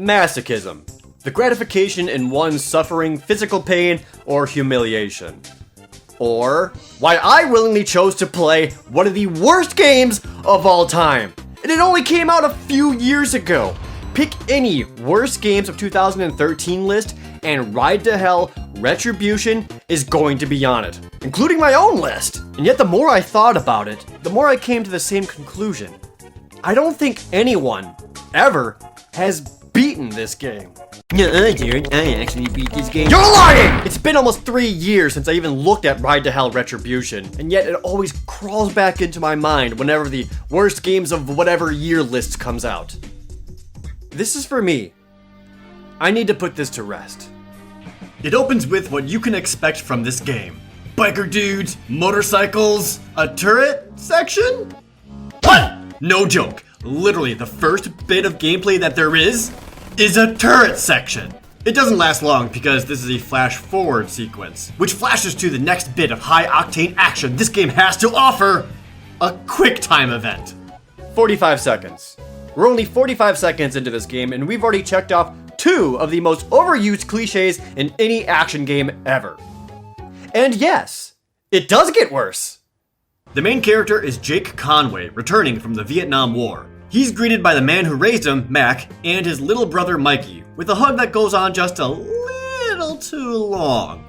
masochism, the gratification in one suffering physical pain or humiliation. Or why I willingly chose to play one of the worst games of all time. And it only came out a few years ago. Pick any worst games of 2013 list and Ride to Hell Retribution is going to be on it, including my own list. And yet the more I thought about it, the more I came to the same conclusion. I don't think anyone ever has beaten this game. No, Jared, I actually beat this game. You're lying! It's been almost 3 years since I even looked at Ride to Hell Retribution, and yet it always crawls back into my mind whenever the worst games of whatever year list comes out. This is for me. I need to put this to rest. It opens with what you can expect from this game. Biker dudes, motorcycles, a turret section? What? No joke. Literally, the first bit of gameplay that there is a turret section. It doesn't last long because this is a flash forward sequence, which flashes to the next bit of high octane action this game has to offer, a quick time event. 45 seconds. We're only 45 seconds into this game and we've already checked off 2 of the most overused cliches in any action game ever. And yes, it does get worse. The main character is Jake Conway, returning from the Vietnam War. He's greeted by the man who raised him, Mac, and his little brother Mikey, with a hug that goes on just a little too long.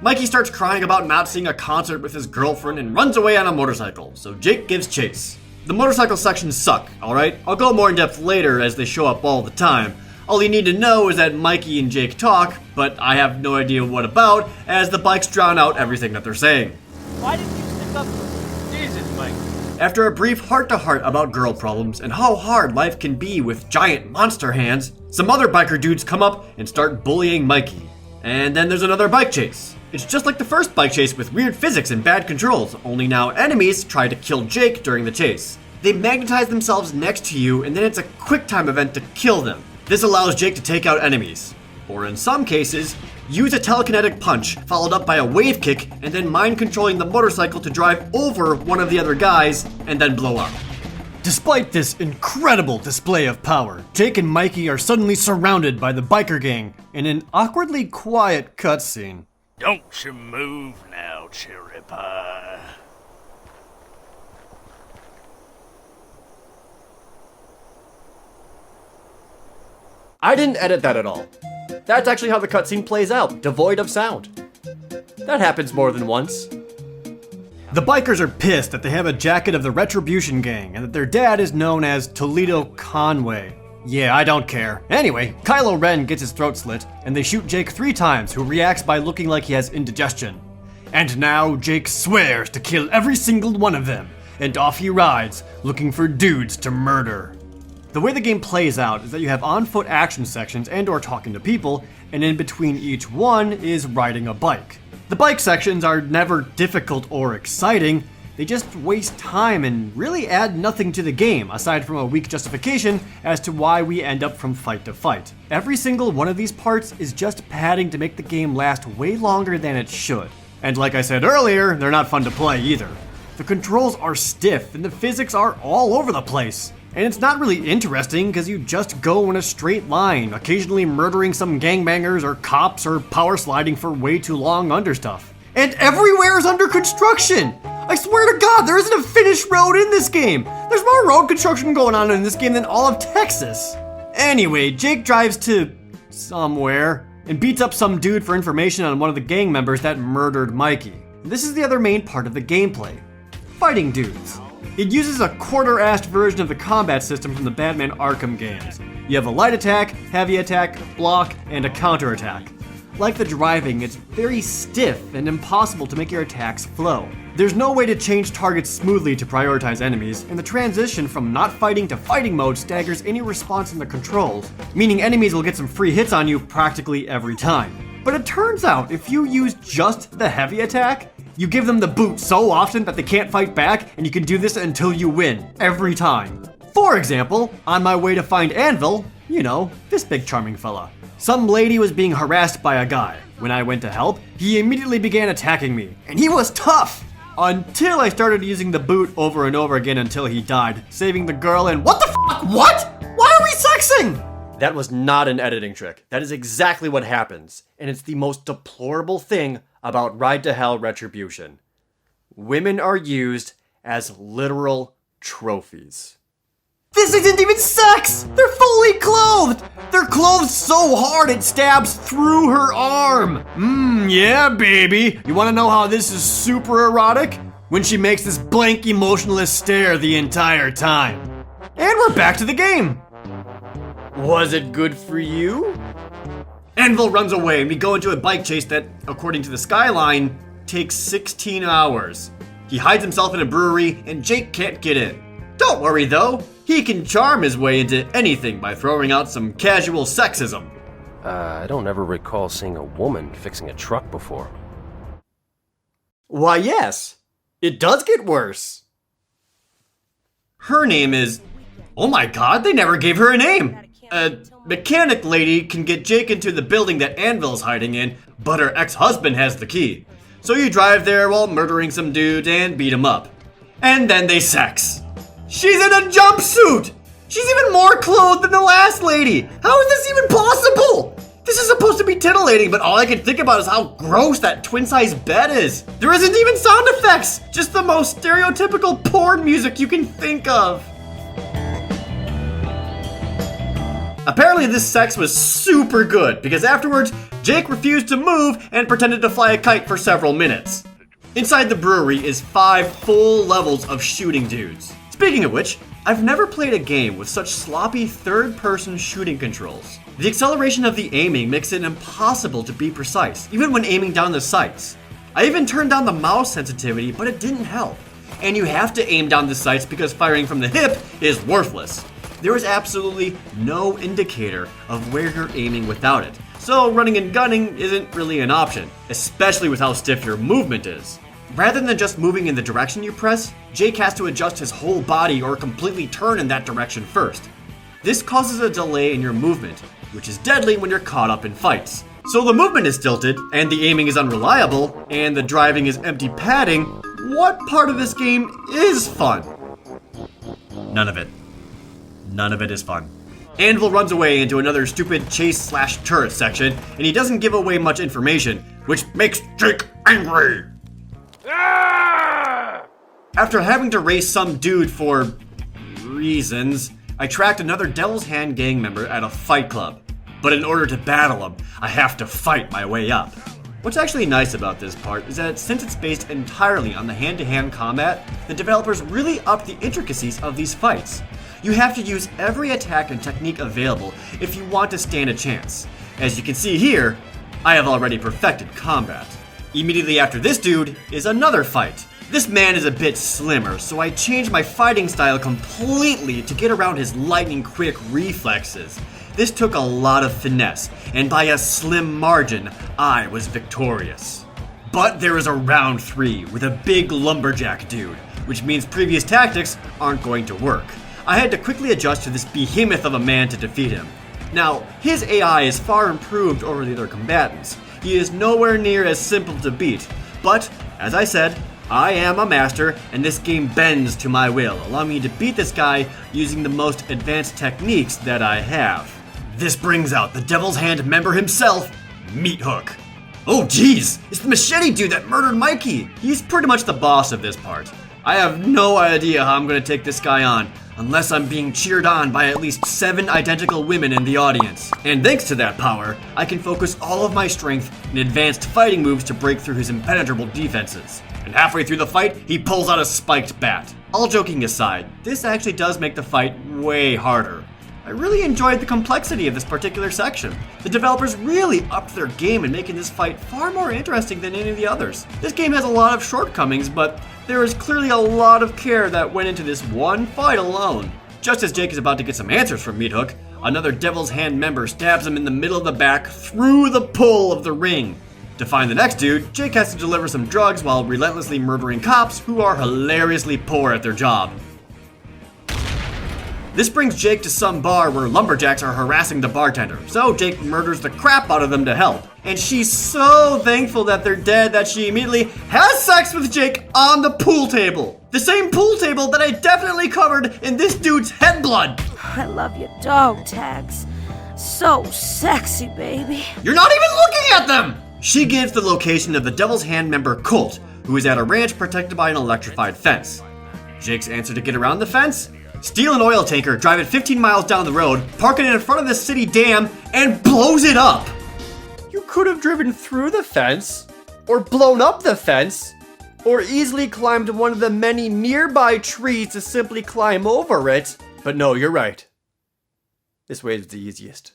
Mikey starts crying about not seeing a concert with his girlfriend and runs away on a motorcycle, so Jake gives chase. The motorcycle sections suck, alright? I'll go more in depth later as they show up all the time. All you need to know is that Mikey and Jake talk, but I have no idea what about, as the bikes drown out everything that they're saying. Why didn't you stick up for Jesus, Mike? After a brief heart-to-heart about girl problems and how hard life can be with giant monster hands, some other biker dudes come up and start bullying Mikey. And then there's another bike chase. It's just like the first bike chase with weird physics and bad controls, only now enemies try to kill Jake during the chase. They magnetize themselves next to you and then it's a quick time event to kill them. This allows Jake to take out enemies. Or in some cases, use a telekinetic punch followed up by a wave kick and then mind controlling the motorcycle to drive over one of the other guys and then blow up. Despite this incredible display of power, Jake and Mikey are suddenly surrounded by the biker gang in an awkwardly quiet cutscene. Don't you move now, cherry pie. I didn't edit that at all. That's actually how the cutscene plays out, devoid of sound. That happens more than once. The bikers are pissed that they have a jacket of the Retribution gang and that their dad is known as Toledo Conway. Yeah, I don't care. Anyway, Kylo Ren gets his throat slit and they shoot Jake 3 times, who reacts by looking like he has indigestion. And now Jake swears to kill every single one of them, and off he rides, looking for dudes to murder. The way the game plays out is that you have on-foot action sections and or talking to people, and in between each one is riding a bike. The bike sections are never difficult or exciting, they just waste time and really add nothing to the game, aside from a weak justification as to why we end up from fight to fight. Every single one of these parts is just padding to make the game last way longer than it should. And like I said earlier, they're not fun to play either. The controls are stiff and the physics are all over the place. And it's not really interesting because you just go in a straight line, occasionally murdering some gangbangers or cops or power sliding for way too long under stuff. And everywhere is under construction! I swear to God, there isn't a finished road in this game! There's more road construction going on in this game than all of Texas! Anyway, Jake drives to somewhere and beats up some dude for information on one of the gang members that murdered Mikey. This is the other main part of the gameplay. Fighting dudes. It uses a quarter-assed version of the combat system from the Batman Arkham games. You have a light attack, heavy attack, block, and a counterattack. Like the driving, it's very stiff and impossible to make your attacks flow. There's no way to change targets smoothly to prioritize enemies, and the transition from not fighting to fighting mode staggers any response in the controls, meaning enemies will get some free hits on you practically every time. But it turns out if you use just the heavy attack, you give them the boot so often that they can't fight back, and you can do this until you win, every time. For example, on my way to find Anvil, you know, this big charming fella. Some lady was being harassed by a guy. When I went to help, he immediately began attacking me, and he was tough! Until I started using the boot over and over again until he died, saving the girl and— What the f***? What? Why are we sexing? That was not an editing trick. That is exactly what happens, and it's the most deplorable thing about Ride to Hell Retribution. Women are used as literal trophies. This isn't even sex! They're fully clothed! They're clothed so hard it stabs through her arm! Yeah, baby. You wanna know how this is super erotic? When she makes this blank emotionless stare the entire time. And we're back to the game. Was it good for you? Anvil runs away and we go into a bike chase that, according to the skyline, takes 16 hours. He hides himself in a brewery and Jake can't get in. Don't worry though, he can charm his way into anything by throwing out some casual sexism. I don't ever recall seeing a woman fixing a truck before. Why yes, it does get worse. Her name is... Oh my god, they never gave her a name! A mechanic lady can get Jake into the building that Anvil's hiding in, but her ex-husband has the key. So you drive there while murdering some dudes and beat him up. And then they sex. She's in a jumpsuit! She's even more clothed than the last lady! How is this even possible? This is supposed to be titillating, but all I can think about is how gross that twin-size bed is. There isn't even sound effects! Just the most stereotypical porn music you can think of. Apparently this sex was super good, because afterwards, Jake refused to move and pretended to fly a kite for several minutes. Inside the brewery is 5 full levels of shooting dudes. Speaking of which, I've never played a game with such sloppy third-person shooting controls. The acceleration of the aiming makes it impossible to be precise, even when aiming down the sights. I even turned down the mouse sensitivity, but it didn't help. And you have to aim down the sights because firing from the hip is worthless. There is absolutely no indicator of where you're aiming without it, so running and gunning isn't really an option, especially with how stiff your movement is. Rather than just moving in the direction you press, Jake has to adjust his whole body or completely turn in that direction first. This causes a delay in your movement, which is deadly when you're caught up in fights. So the movement is tilted, and the aiming is unreliable, and the driving is empty padding. What part of this game is fun? None of it. None of it is fun. Anvil runs away into another stupid chase/turret section, and he doesn't give away much information, which makes Jake angry. After having to race some dude for reasons, I tracked another Devil's Hand gang member at a fight club. But in order to battle him, I have to fight my way up. What's actually nice about this part is that since it's based entirely on the hand-to-hand combat, the developers really upped the intricacies of these fights. You have to use every attack and technique available if you want to stand a chance. As you can see here, I have already perfected combat. Immediately after this dude is another fight. This man is a bit slimmer, so I changed my fighting style completely to get around his lightning quick reflexes. This took a lot of finesse, and by a slim margin, I was victorious. But there is a round 3 with a big lumberjack dude, which means previous tactics aren't going to work. I had to quickly adjust to this behemoth of a man to defeat him. Now, his AI is far improved over the other combatants. He is nowhere near as simple to beat, but, as I said, I am a master, and this game bends to my will, allowing me to beat this guy using the most advanced techniques that I have. This brings out the Devil's Hand member himself, Meat Hook. Oh geez, it's the machete dude that murdered Mikey. He's pretty much the boss of this part. I have no idea how I'm gonna take this guy on, unless I'm being cheered on by at least 7 identical women in the audience. And thanks to that power, I can focus all of my strength in advanced fighting moves to break through his impenetrable defenses. And halfway through the fight, he pulls out a spiked bat. All joking aside, this actually does make the fight way harder. I really enjoyed the complexity of this particular section. The developers really upped their game in making this fight far more interesting than any of the others. This game has a lot of shortcomings, but there is clearly a lot of care that went into this one fight alone. Just as Jake is about to get some answers from Meat Hook, another Devil's Hand member stabs him in the middle of the back through the pull of the ring. To find the next dude, Jake has to deliver some drugs while relentlessly murdering cops who are hilariously poor at their job. This brings Jake to some bar where lumberjacks are harassing the bartender, so Jake murders the crap out of them to help. And she's so thankful that they're dead that she immediately has sex with Jake on the pool table. The same pool table that I definitely covered in this dude's head blood. I love your dog tags. So sexy, baby. You're not even looking at them! She gives the location of the Devil's Hand member Colt, who is at a ranch protected by an electrified fence. Jake's answer to get around the fence? Steal an oil tanker, drive it 15 miles down the road, park it in front of the city dam, and blows it up! You could have driven through the fence, or blown up the fence, or easily climbed one of the many nearby trees to simply climb over it. But no, you're right. This way is the easiest.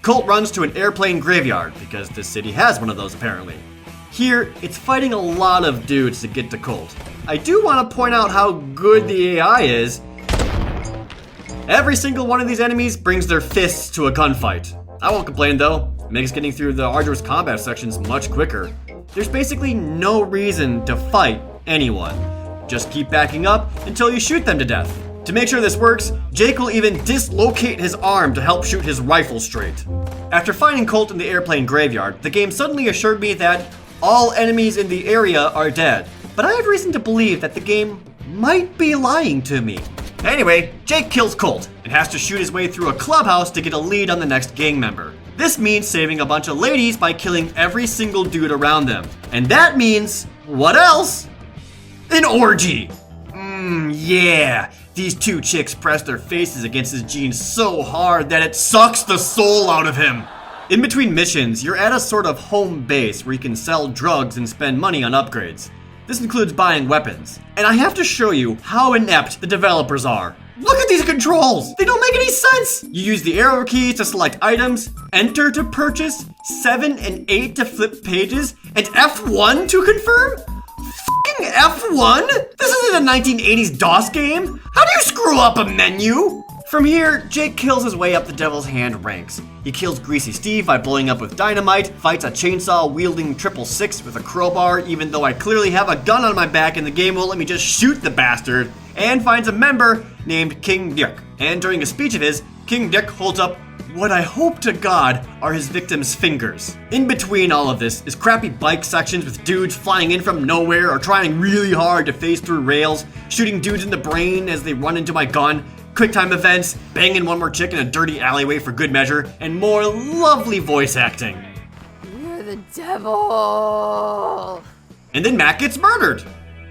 Colt runs to an airplane graveyard, because this city has one of those apparently. Here, it's fighting a lot of dudes to get to Colt. I do want to point out how good the AI is. Every single one of these enemies brings their fists to a gunfight. I won't complain though, it makes getting through the arduous combat sections much quicker. There's basically no reason to fight anyone. Just keep backing up until you shoot them to death. To make sure this works, Jake will even dislocate his arm to help shoot his rifle straight. After finding Colt in the airplane graveyard, the game suddenly assured me that all enemies in the area are dead. But I have reason to believe that the game might be lying to me. Anyway, Jake kills Colt and has to shoot his way through a clubhouse to get a lead on the next gang member. This means saving a bunch of ladies by killing every single dude around them. And that means, what else? An orgy! Yeah. These two chicks press their faces against his jeans so hard that it sucks the soul out of him. In between missions, you're at a sort of home base where you can sell drugs and spend money on upgrades. This includes buying weapons. And I have to show you how inept the developers are. Look at these controls! They don't make any sense! You use the arrow keys to select items, enter to purchase, 7 and 8 to flip pages, and F1 to confirm? F***ing F1? This isn't a 1980s DOS game! How do you screw up a menu? From here, Jake kills his way up the Devil's Hand ranks. He kills Greasy Steve by blowing up with dynamite, fights a chainsaw-wielding 666 with a crowbar even though I clearly have a gun on my back and the game won't let me just shoot the bastard, and finds a member named King Dick. And during a speech of his, King Dick holds up what I hope to God are his victims' fingers. In between all of this is crappy bike sections with dudes flying in from nowhere or trying really hard to phase through rails, shooting dudes in the brain as they run into my gun, QuickTime events, banging one more chick in a dirty alleyway for good measure, and more lovely voice acting. You're the devil. And then Mac gets murdered.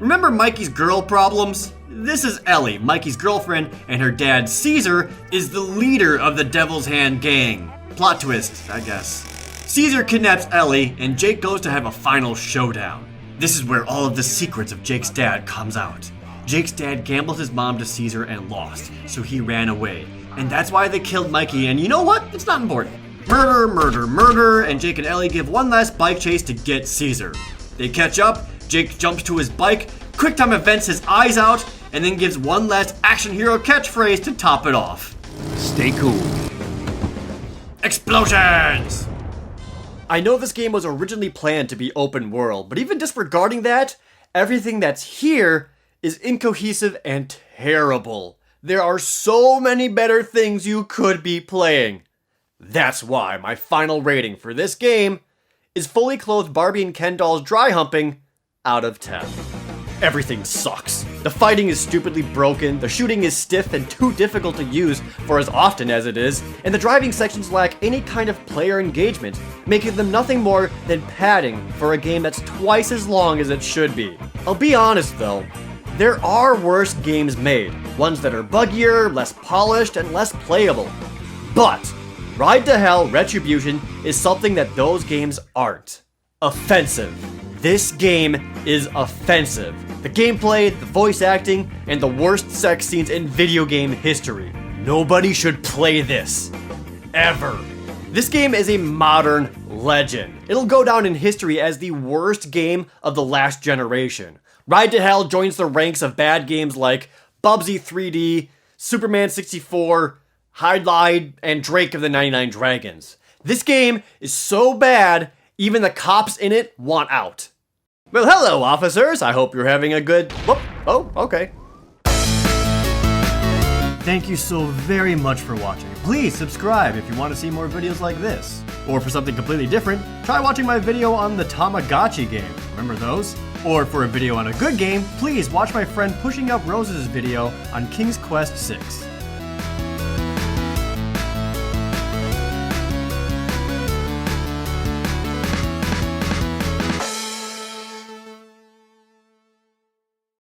Remember Mikey's girl problems? This is Ellie, Mikey's girlfriend, and her dad, Caesar, is the leader of the Devil's Hand gang. Plot twist, I guess. Caesar kidnaps Ellie, and Jake goes to have a final showdown. This is where all of the secrets of Jake's dad comes out. Jake's dad gambled his mom to Caesar and lost, so he ran away. And that's why they killed Mikey, and you know what? It's not important. Murder, murder, murder, and Jake and Ellie give one last bike chase to get Caesar. They catch up, Jake jumps to his bike, QuickTime events his eyes out, and then gives one last action hero catchphrase to top it off. Stay cool. Explosions! I know this game was originally planned to be open world, but even disregarding that, everything that's here is incohesive and terrible. There are so many better things you could be playing. That's why my final rating for this game is fully clothed Barbie and Ken dolls dry humping out of 10. Everything sucks. The fighting is stupidly broken, the shooting is stiff and too difficult to use for as often as it is, and the driving sections lack any kind of player engagement, making them nothing more than padding for a game that's twice as long as it should be. I'll be honest though, there are worse games made, ones that are buggier, less polished, and less playable. But Ride to Hell Retribution is something that those games aren't. Offensive. This game is offensive. The gameplay, the voice acting, and the worst sex scenes in video game history. Nobody should play this. Ever. This game is a modern legend. It'll go down in history as the worst game of the last generation. Ride to Hell joins the ranks of bad games like Bubsy 3D, Superman 64, Hydlide, and Drake of the 99 Dragons. This game is so bad, even the cops in it want out. Well, hello, officers. I hope you're having a good... Whoop. Oh, okay. Thank you so very much for watching. Please subscribe if you want to see more videos like this. Or for something completely different, try watching my video on the Tamagotchi game. Remember those? Or for a video on a good game, please watch my friend Pushing Up Roses' video on King's Quest VI.